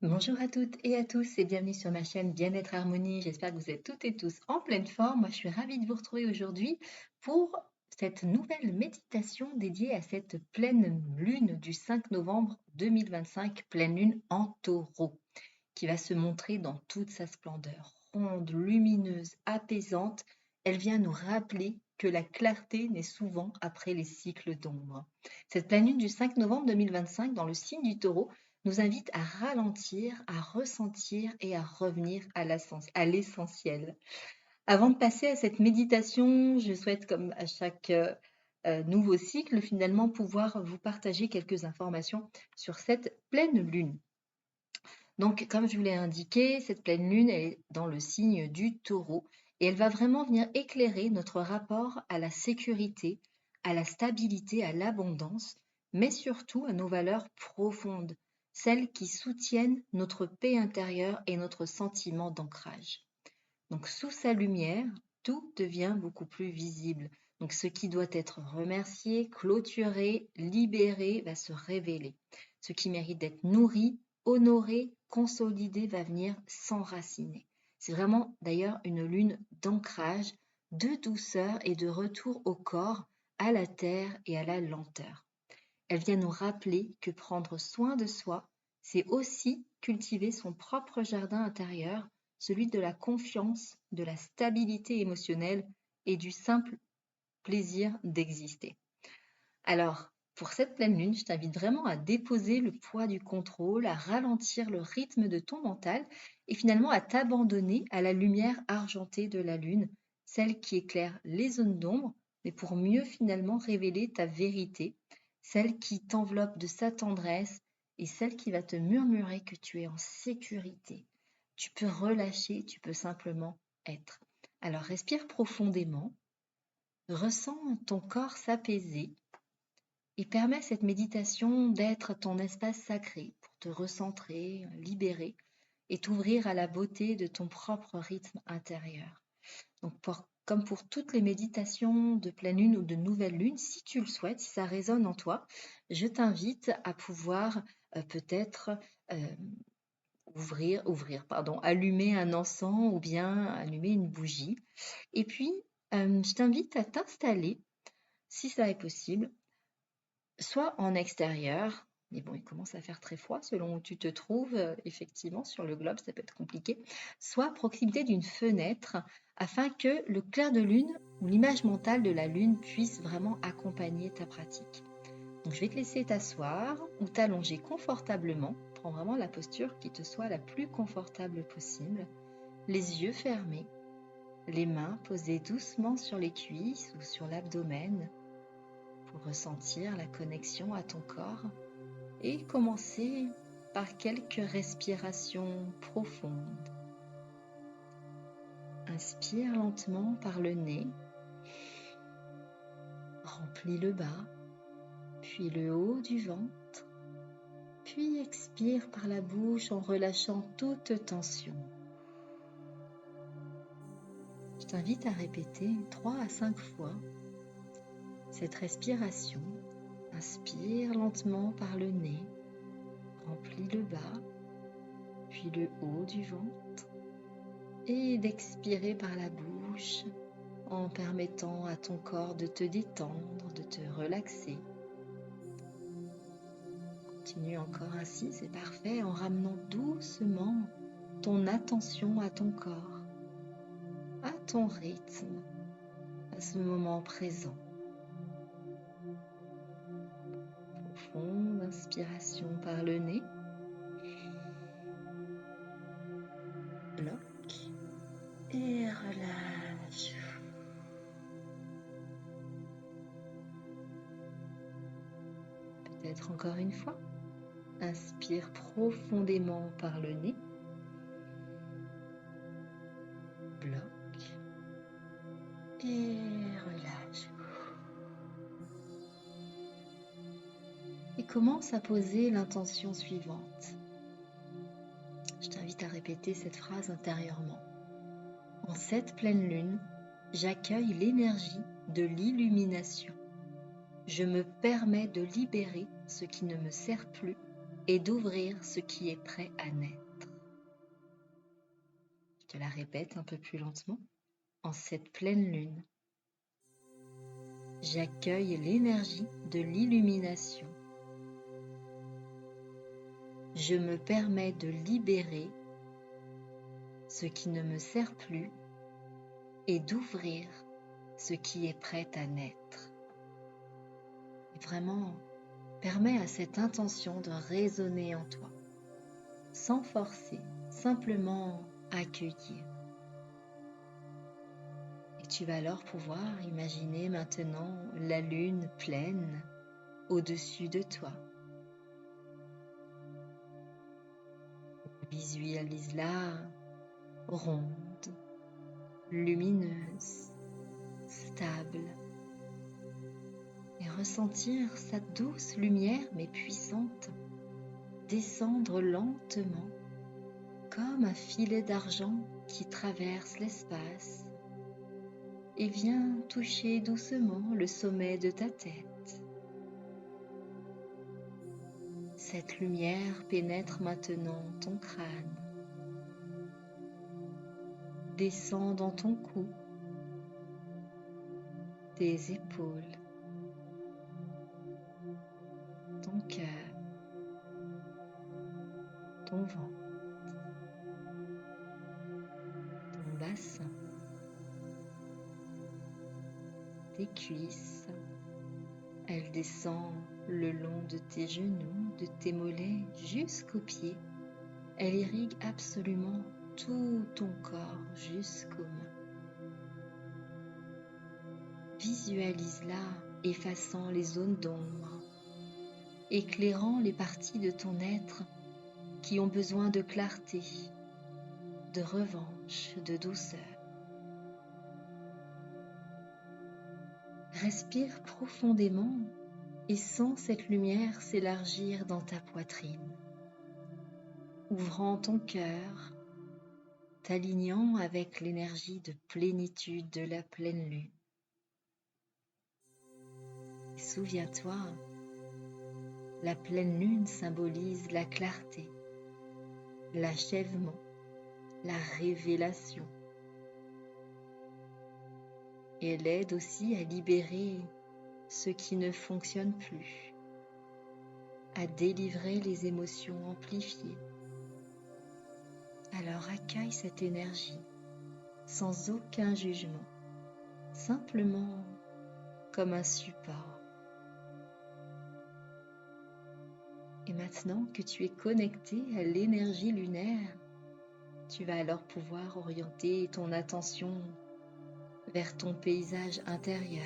Bonjour à toutes et à tous et bienvenue sur ma chaîne Bien-être Harmonie. J'espère que vous êtes toutes et tous en pleine forme. Moi, je suis ravie de vous retrouver aujourd'hui pour cette nouvelle méditation dédiée à cette pleine lune du 5 novembre 2025, pleine lune en taureau, qui va se montrer dans toute sa splendeur, ronde, lumineuse, apaisante. Elle vient nous rappeler que la clarté naît souvent après les cycles d'ombre. Cette pleine lune du 5 novembre 2025 dans le signe du taureau nous invite à ralentir, à ressentir et à revenir à l'essentiel. Avant de passer à cette méditation, je souhaite, comme à chaque nouveau cycle, finalement pouvoir vous partager quelques informations sur cette pleine lune. Donc, comme je vous l'ai indiqué, cette pleine lune est dans le signe du taureau et elle va vraiment venir éclairer notre rapport à la sécurité, à la stabilité, à l'abondance, mais surtout à nos valeurs profondes, celles qui soutiennent notre paix intérieure et notre sentiment d'ancrage. Donc, sous sa lumière, tout devient beaucoup plus visible. Donc, ce qui doit être remercié, clôturé, libéré va se révéler. Ce qui mérite d'être nourri, honoré, consolidé va venir s'enraciner. C'est vraiment d'ailleurs une lune d'ancrage, de douceur et de retour au corps, à la terre et à la lenteur. Elle vient nous rappeler que prendre soin de soi, c'est aussi cultiver son propre jardin intérieur, celui de la confiance, de la stabilité émotionnelle et du simple plaisir d'exister. Alors, pour cette pleine lune, je t'invite vraiment à déposer le poids du contrôle, à ralentir le rythme de ton mental et finalement à t'abandonner à la lumière argentée de la lune, celle qui éclaire les zones d'ombre, mais pour mieux finalement révéler ta vérité, celle qui t'enveloppe de sa tendresse et celle qui va te murmurer que tu es en sécurité. Tu peux relâcher, tu peux simplement être. Alors respire profondément, ressens ton corps s'apaiser et permets à cette méditation d'être ton espace sacré pour te recentrer, libérer et t'ouvrir à la beauté de ton propre rythme intérieur. Donc, comme pour toutes les méditations de pleine lune ou de nouvelle lune, si tu le souhaites, si ça résonne en toi, je t'invite à pouvoir peut-être euh, allumer un encens ou bien allumer une bougie. Et puis, je t'invite à t'installer, si ça est possible, soit en extérieur, mais bon, il commence à faire très froid selon où tu te trouves, effectivement, sur le globe, ça peut être compliqué, soit à proximité d'une fenêtre, afin que le clair de lune ou l'image mentale de la lune puisse vraiment accompagner ta pratique. Donc, je vais te laisser t'asseoir ou t'allonger confortablement. Prends vraiment la posture qui te soit la plus confortable possible. Les yeux fermés, les mains posées doucement sur les cuisses ou sur l'abdomen pour ressentir la connexion à ton corps et commencer par quelques respirations profondes. Inspire lentement par le nez, remplis le bas, puis le haut du ventre, puis expire par la bouche en relâchant toute tension. Je t'invite à répéter 3 à 5 fois cette respiration. Inspire lentement par le nez, remplis le bas, puis le haut du ventre, et d'expirer par la bouche en permettant à ton corps de te détendre, de te relaxer. Continue encore ainsi, c'est parfait, en ramenant doucement ton attention à ton corps, à ton rythme, à ce moment présent. Profonde inspiration par le nez. Bloque et relâche. Peut-être encore une fois. Inspire profondément par le nez. Bloque et relâche. Et commence à poser l'intention suivante. Je t'invite à répéter cette phrase intérieurement. En cette pleine lune, j'accueille l'énergie de l'illumination. Je me permets de libérer ce qui ne me sert plus et d'ouvrir ce qui est prêt à naître. Je te la répète un peu plus lentement. En cette pleine lune, j'accueille l'énergie de l'illumination. Je me permets de libérer ce qui ne me sert plus et d'ouvrir ce qui est prêt à naître. Et vraiment, permets à cette intention de résonner en toi, sans forcer, simplement accueillir. Et tu vas alors pouvoir imaginer maintenant la lune pleine au-dessus de toi. Visualise-la ronde, lumineuse, stable, et ressentir sa douce lumière mais puissante descendre lentement comme un filet d'argent qui traverse l'espace et vient toucher doucement le sommet de ta tête. Cette lumière pénètre maintenant ton crâne, descend dans ton cou, tes épaules, ton cœur, ton ventre, ton bassin, tes cuisses. Elle descend le long de tes genoux, de tes mollets jusqu'aux pieds. Elle irrigue absolument tout ton corps jusqu'aux mains. Visualise-la effaçant les zones d'ombre, éclairant les parties de ton être qui ont besoin de clarté, de revanche, de douceur. Respire profondément et sens cette lumière s'élargir dans ta poitrine, ouvrant ton cœur, t'alignant avec l'énergie de plénitude de la pleine lune. Et souviens-toi, la pleine lune symbolise la clarté, l'achèvement, la révélation. Et elle aide aussi à libérer ce qui ne fonctionne plus, à délivrer les émotions amplifiées. Alors accueille cette énergie sans aucun jugement, simplement comme un support. Et maintenant que tu es connecté à l'énergie lunaire, tu vas alors pouvoir orienter ton attention vers ton paysage intérieur,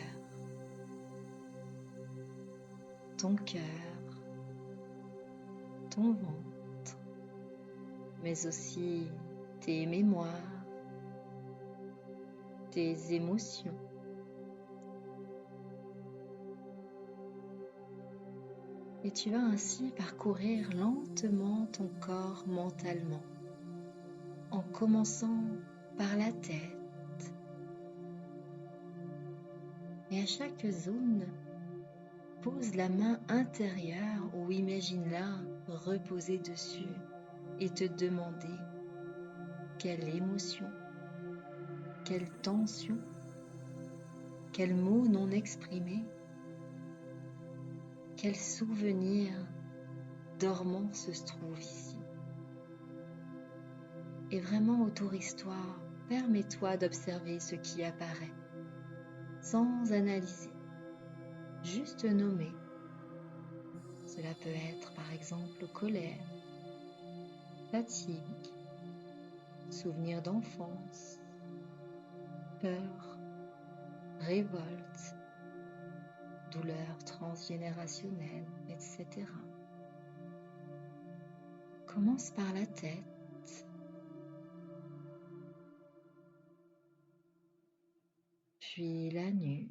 ton cœur, ton ventre, mais aussi tes mémoires, tes émotions. Et tu vas ainsi parcourir lentement ton corps mentalement, en commençant par la tête. Et à chaque zone, pose la main intérieure ou imagine-la reposer dessus et te demander quelle émotion, quelle tension, quel mot non exprimé, quel souvenir dormant se trouve ici. Et vraiment autorise-toi, permets-toi d'observer ce qui apparaît, sans analyser, juste nommer. Cela peut être par exemple colère, fatigue, souvenir d'enfance, peur, révolte, douleur transgénérationnelle, etc. Commence par la tête, puis la nuque,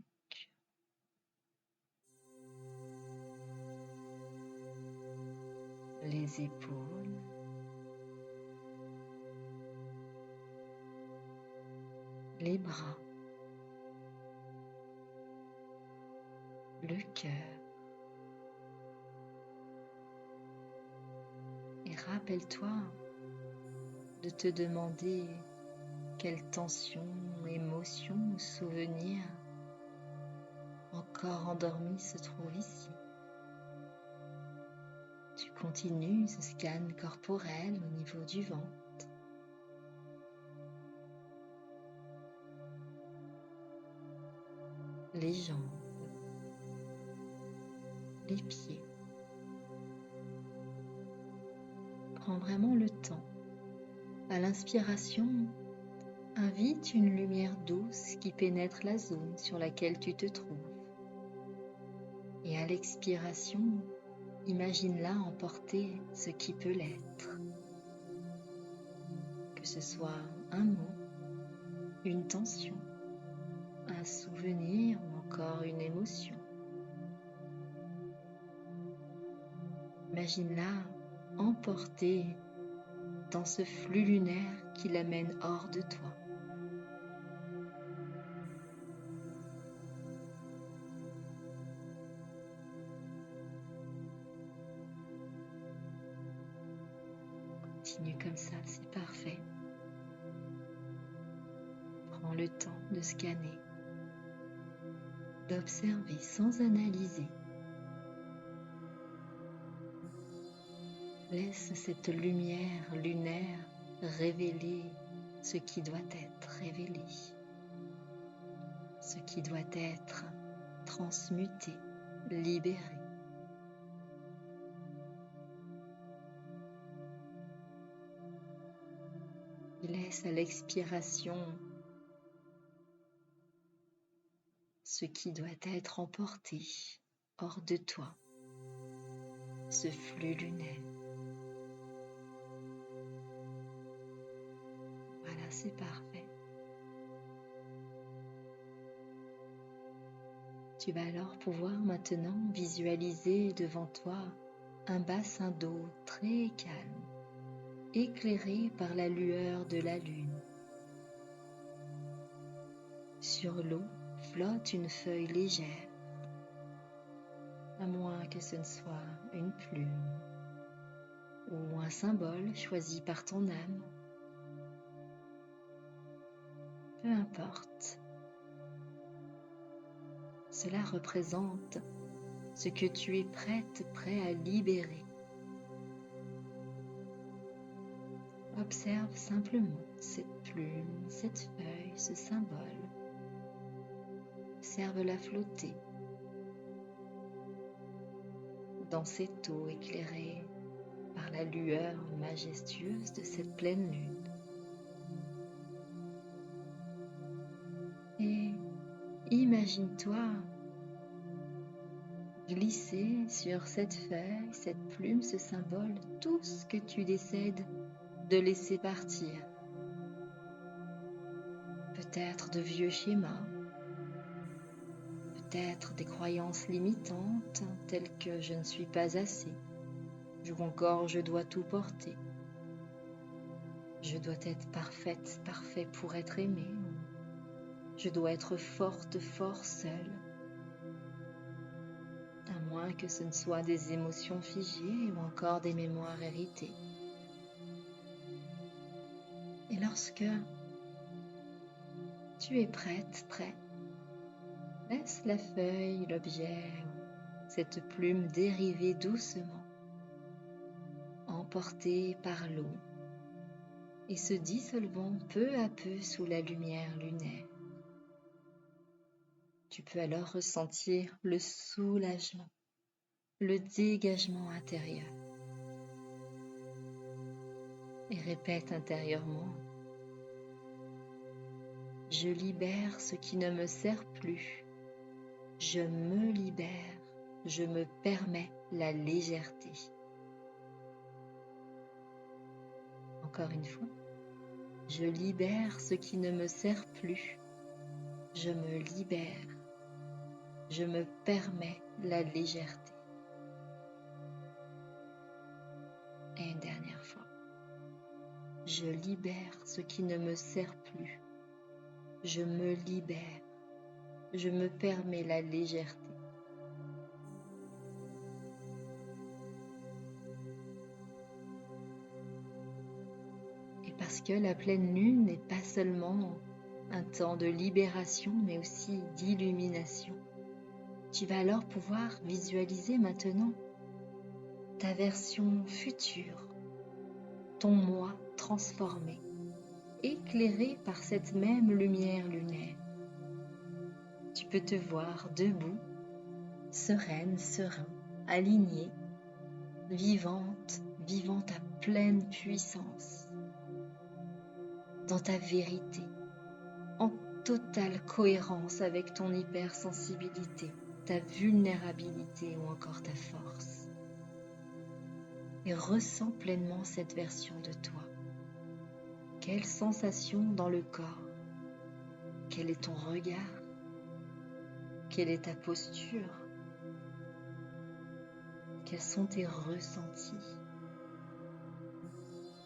les épaules, les bras, le cœur, rappelle-toi de te demander quelle tension, émotion ou souvenir encore endormi se trouve ici. Tu continues ce scan corporel au niveau du ventre, les jambes, les pieds. Prends vraiment le temps. À l'inspiration, invite une lumière douce qui pénètre la zone sur laquelle tu te trouves. Et à l'expiration, imagine-la emporter ce qui peut l'être. Que ce soit un mot, une tension, un souvenir ou encore une émotion. Imagine-la emporter dans ce flux lunaire qui l'amène hors de toi. Continue comme ça, c'est parfait. Prends le temps de scanner, d'observer sans analyser. Laisse cette lumière lunaire révéler ce qui doit être révélé, ce qui doit être transmuté, libéré. Laisse à l'expiration ce qui doit être emporté hors de toi, ce flux lunaire. Voilà, c'est parfait. Tu vas alors pouvoir maintenant visualiser devant toi un bassin d'eau très calme, éclairé par la lueur de la lune. Sur l'eau flotte une feuille légère, à moins que ce ne soit une plume ou un symbole choisi par ton âme. Peu importe. Cela représente ce que tu es prêt à libérer. Observe simplement cette plume, cette feuille, ce symbole. Observe-la flotter dans cette eau éclairée par la lueur majestueuse de cette pleine lune. Et imagine-toi glisser sur cette feuille, cette plume, ce symbole, tout ce que tu décides de laisser partir. Peut-être de vieux schémas, peut-être des croyances limitantes telles que je ne suis pas assez, ou encore je dois tout porter, je dois être parfaite, parfait pour être aimé, je dois être forte, fort seule, à moins que ce ne soit des émotions figées ou encore des mémoires héritées. Et lorsque tu es prête, prêt, laisse la feuille, l'objet, cette plume dériver doucement, emportée par l'eau et se dissolvant peu à peu sous la lumière lunaire. Tu peux alors ressentir le soulagement, le dégagement intérieur. Et répète intérieurement: je libère ce qui ne me sert plus. Je me libère, je me permets la légèreté. Encore une fois, je libère ce qui ne me sert plus. Je me libère, je me permets la légèreté. Et une dernière fois, je libère ce qui ne me sert plus. Je me libère, je me permets la légèreté. Parce que la pleine lune n'est pas seulement un temps de libération, mais aussi d'illumination. Tu vas alors pouvoir visualiser maintenant ta version future, ton moi transformé, éclairé par cette même lumière lunaire. Tu peux te voir debout, sereine, serein, alignée, vivante, vivant ta pleine puissance, dans ta vérité, en totale cohérence avec ton hypersensibilité, ta vulnérabilité ou encore ta force. Et ressens pleinement cette version de toi. Quelle sensation dans le corps? Quel est ton regard? Quelle est ta posture? Quels sont tes ressentis?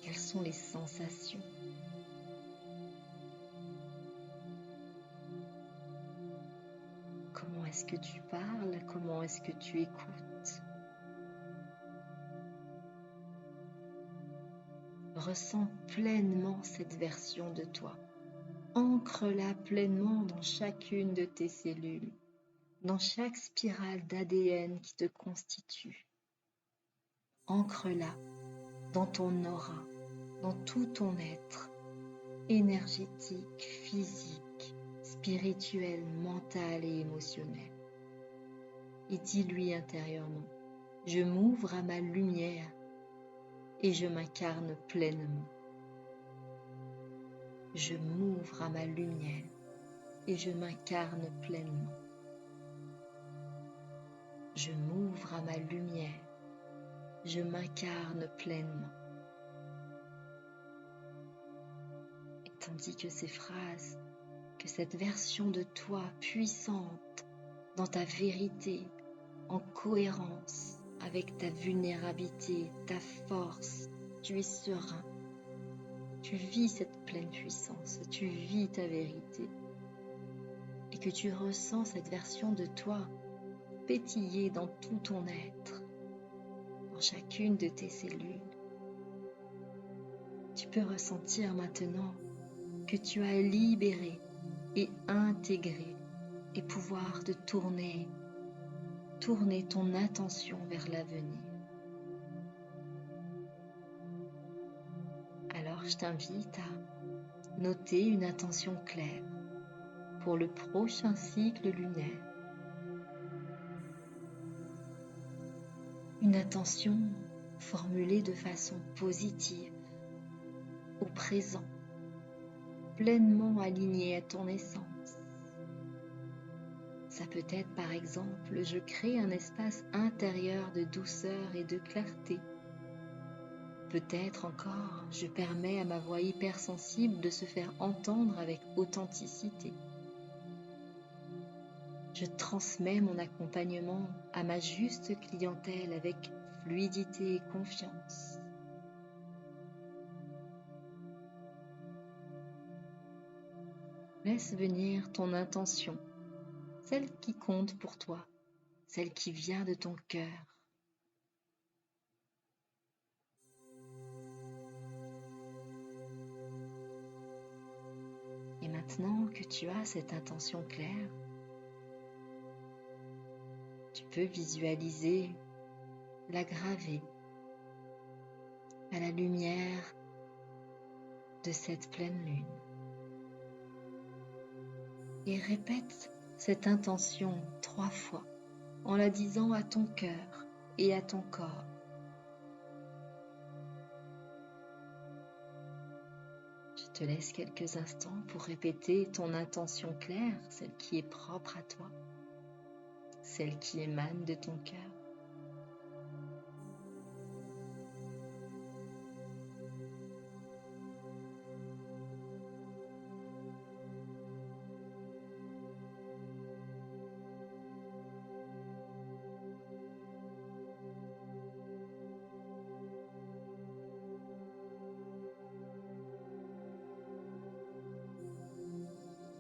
Quelles sont les sensations? Comment est-ce que tu parles? Comment est-ce que tu écoutes? Ressens pleinement cette version de toi. Ancre-la pleinement dans chacune de tes cellules, dans chaque spirale d'ADN qui te constitue. Ancre-la dans ton aura, dans tout ton être, énergétique, physique, spirituel, mental et émotionnel. Et dis-lui intérieurement, je m'ouvre à ma lumière et je m'incarne pleinement. Je m'ouvre à ma lumière et je m'incarne pleinement. Je m'ouvre à ma lumière, je m'incarne pleinement. Et tandis que ces phrases, que cette version de toi puissante dans ta vérité, en cohérence avec ta vulnérabilité, ta force, tu es serein, tu vis cette pleine puissance, tu vis ta vérité et que tu ressens cette version de toi pétiller dans tout ton être, dans chacune de tes cellules. Tu peux ressentir maintenant que tu as libéré et intégré et pouvoir de tourner ton attention vers l'avenir. Alors je t'invite à noter une intention claire pour le prochain cycle lunaire. Une intention formulée de façon positive, au présent, pleinement alignée à ton essence. Ça peut être par exemple, je crée un espace intérieur de douceur et de clarté. Peut-être encore, je permets à ma voix hypersensible de se faire entendre avec authenticité. Je transmets mon accompagnement à ma juste clientèle avec fluidité et confiance. Laisse venir ton intention, celle qui compte pour toi, celle qui vient de ton cœur. Et maintenant que tu as cette intention claire, tu peux visualiser la graver à la lumière de cette pleine lune. Et répète cette intention 3 fois en la disant à ton cœur et à ton corps. Je te laisse quelques instants pour répéter ton intention claire, celle qui est propre à toi, celle qui émane de ton cœur.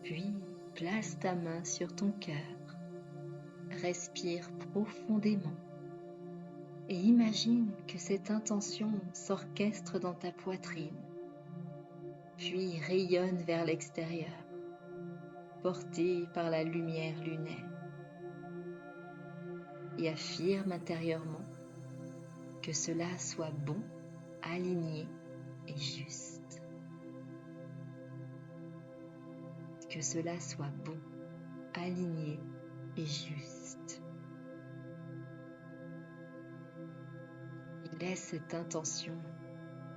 Puis, place ta main sur ton cœur, respire profondément et imagine que cette intention s'orchestre dans ta poitrine, puis rayonne vers l'extérieur, porté par la lumière lunaire, et affirme intérieurement que cela soit bon, aligné et juste. Que cela soit bon, aligné et juste. Et laisse cette intention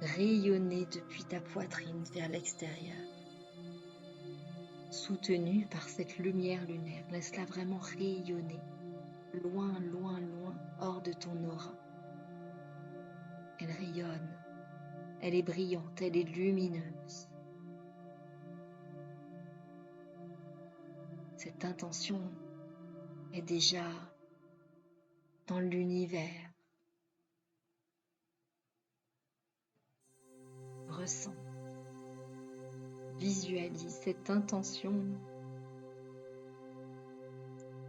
rayonner depuis ta poitrine vers l'extérieur, soutenue par cette lumière lunaire. Laisse-la vraiment rayonner, loin, loin, loin, hors de ton aura. Elle rayonne, elle est brillante, elle est lumineuse. Cette intention est déjà dans l'univers. Ressens, visualise cette intention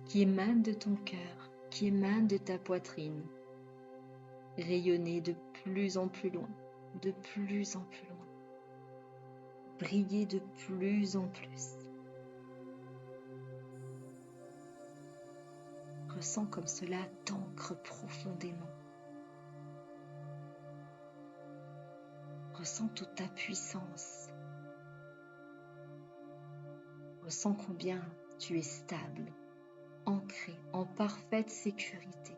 qui émane de ton cœur, qui émane de ta poitrine, rayonner de plus en plus loin, de plus en plus loin, briller de plus en plus. Ressens comme cela t'ancre profondément. Ressens toute ta puissance. Ressens combien tu es stable, ancré, en parfaite sécurité.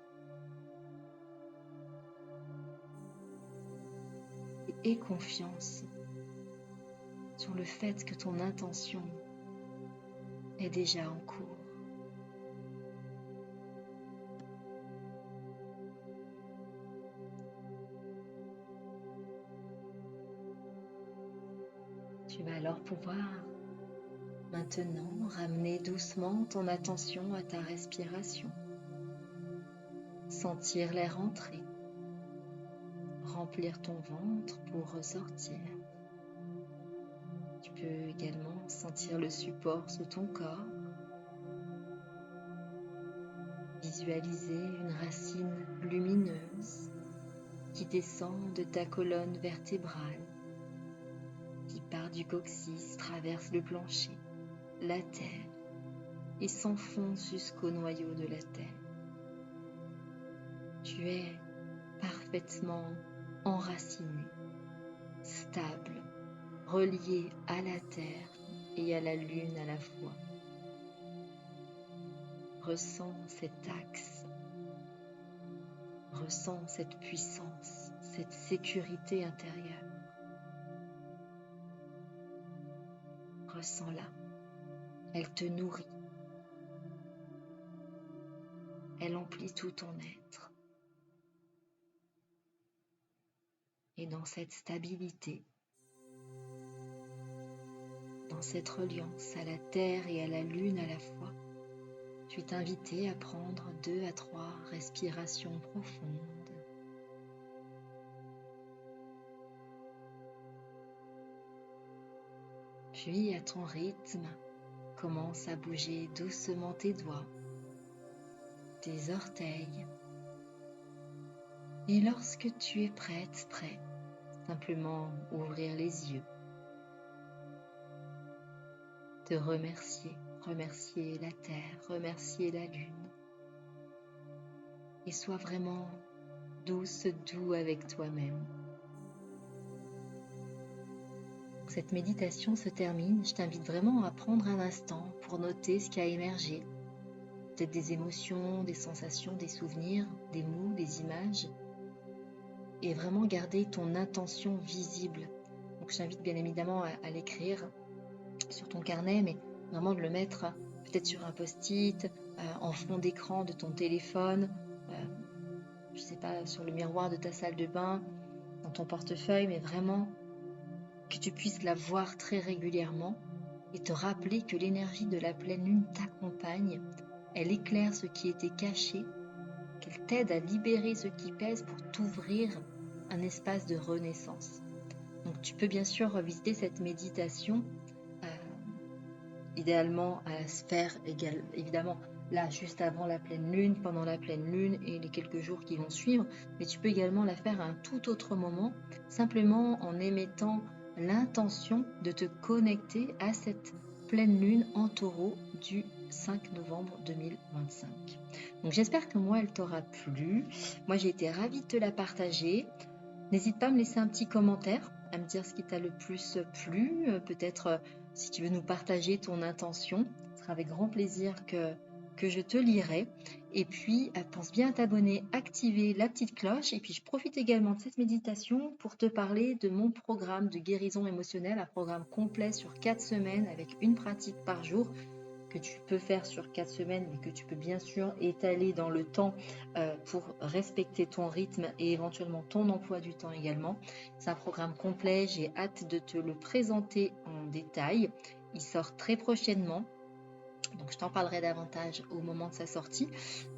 Et aie confiance sur le fait que ton intention est déjà en cours. Tu vas alors pouvoir maintenant ramener doucement ton attention à ta respiration. Sentir l'air entrer, remplir ton ventre pour ressortir. Tu peux également sentir le support sous ton corps. Visualiser une racine lumineuse qui descend de ta colonne vertébrale, qui part du coccyx, traverse le plancher, la terre et s'enfonce jusqu'au noyau de la terre. Tu es parfaitement enraciné, stable, relié à la terre et à la lune à la fois. Ressens cet axe, ressens cette puissance, cette sécurité intérieure. Ressens-la, elle te nourrit, elle emplit tout ton être. Et dans cette stabilité, dans cette reliance à la terre et à la lune à la fois, tu es invité à prendre 2 à 3 respirations profondes. Puis à ton rythme, commence à bouger doucement tes doigts, tes orteils. Et lorsque tu es prête, prêt, simplement ouvrir les yeux, te remercier, remercier la terre, remercier la lune. Et sois vraiment douce, doux avec toi-même. Cette méditation se termine, je t'invite vraiment à prendre un instant pour noter ce qui a émergé. Peut-être des émotions, des sensations, des souvenirs, des mots, des images. Et vraiment garder ton intention visible. Donc je t'invite bien évidemment à l'écrire sur ton carnet, mais vraiment de le mettre peut-être sur un post-it, en fond d'écran de ton téléphone, je sais pas, sur le miroir de ta salle de bain, dans ton portefeuille, mais vraiment que tu puisses la voir très régulièrement et te rappeler que l'énergie de la pleine lune t'accompagne, elle éclaire ce qui était caché, qu'elle t'aide à libérer ce qui pèse pour t'ouvrir un espace de renaissance. Donc tu peux bien sûr revisiter cette méditation, idéalement à se faire évidemment là juste avant la pleine lune, pendant la pleine lune et les quelques jours qui vont suivre, mais tu peux également la faire à un tout autre moment, simplement en émettant l'intention de te connecter à cette pleine lune en taureau du 5 novembre 2025. Donc j'espère que moi elle t'aura plu. Moi j'ai été ravie de te la partager. N'hésite pas à me laisser un petit commentaire, à me dire ce qui t'a le plus plu. Peut-être si tu veux nous partager ton intention, ce sera avec grand plaisir que je te lirai. Et puis, pense bien à t'abonner, activer la petite cloche. Et puis, je profite également de cette méditation pour te parler de mon programme de guérison émotionnelle, un programme complet sur 4 semaines avec une pratique par jour que tu peux faire sur 4 semaines, mais que tu peux bien sûr étaler dans le temps pour respecter ton rythme et éventuellement ton emploi du temps également. C'est un programme complet, j'ai hâte de te le présenter en détail. Il sort très prochainement. Donc je t'en parlerai davantage au moment de sa sortie.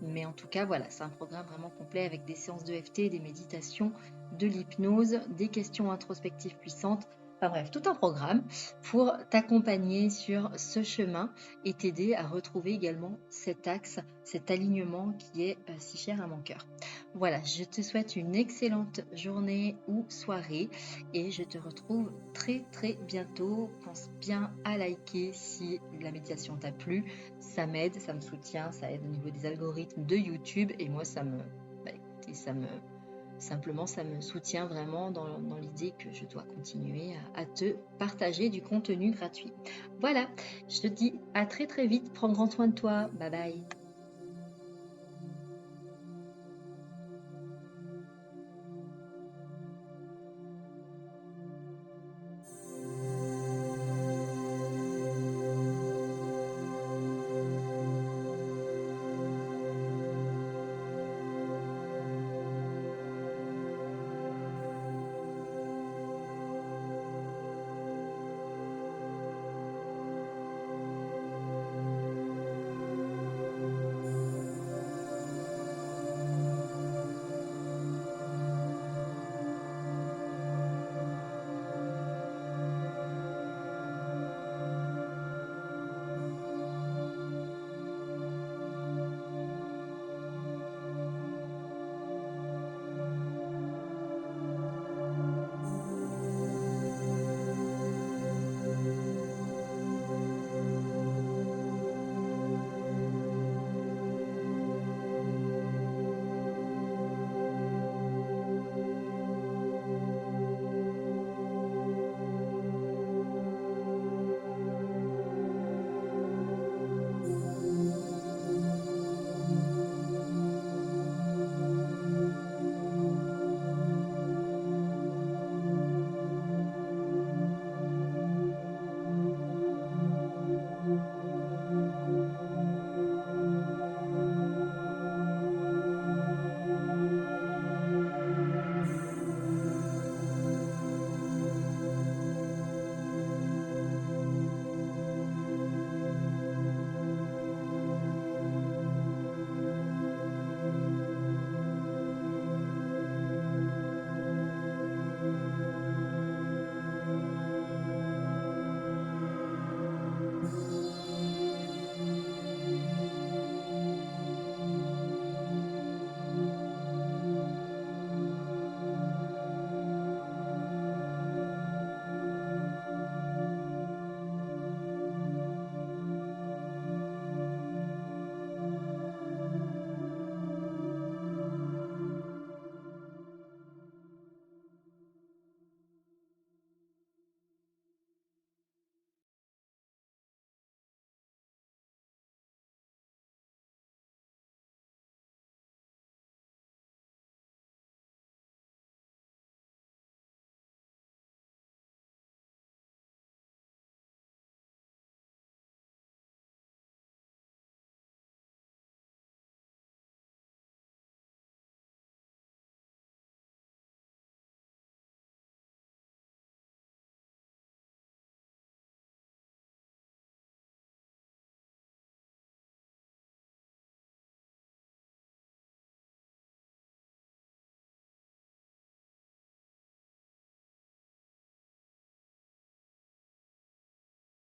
Mais en tout cas, voilà, c'est un programme vraiment complet avec des séances d'EFT, des méditations, de l'hypnose, des questions introspectives puissantes. Enfin bref, tout un programme pour t'accompagner sur ce chemin et t'aider à retrouver également cet axe, cet alignement qui est si cher à mon cœur. Voilà, je te souhaite une excellente journée ou soirée et je te retrouve très très bientôt. Pense bien à liker si la méditation t'a plu. Ça m'aide, ça me soutient, ça aide au niveau des algorithmes de YouTube et moi écoutez, simplement ça me soutient vraiment dans l'idée que je dois continuer à te partager du contenu gratuit. Voilà, je te dis à très très vite, prends grand soin de toi, bye bye.